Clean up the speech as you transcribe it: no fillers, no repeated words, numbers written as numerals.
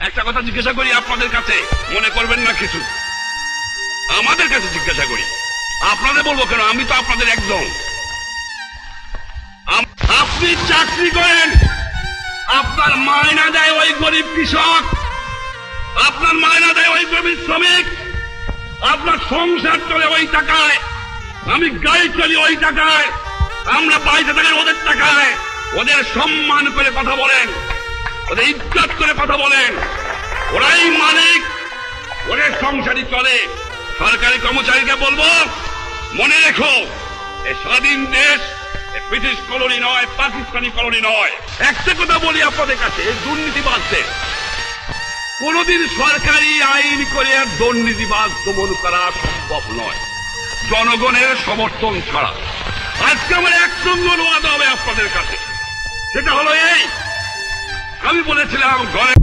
একটা কথা জিজ্ঞাসা করি আপনাদের কাছে, মনে করবেন না কিছু, আমাদের কাছে জিজ্ঞাসা করি, আপনাদের বলবো কেন, আমি তো আপনাদের একজন। আপনি চাকরি করেন, আপনার মায়না দেয় ওই গরিব কৃষক, আপনার মায়না দেয় ওই গরিব শ্রমিক, আপনার সংসার চলে ওই টাকায়, আমি গাড়ি চলি ওই টাকায়, আমরা পয়সা থাকি ওদের টাকায়। ওদের সম্মান করে কথা বলেন, ওদের ইজ্জত করে কথা বলেন, ওরাই মালিক, ওদের সংসারই চলে। সরকারি কর্মচারীকে বলবো, মনে রেখো এই স্বাধীন দেশ ব্রিটিশ কলোনি নয়, পাকিস্তানি কলোনি নয়। একটা কথা বলি আপনাদের কাছে, দুর্নীতিবাজদের কোনদিন সরকারি আইন করে দুর্নীতিবাজ দমন করা সম্ভব নয় জনগণের সমর্থন ছাড়া। আজকে আমার এক নম্বর ওয়াদা হবে আপনাদের কাছে, সেটা হলো এই, আমি বলেছিলাম ঘরে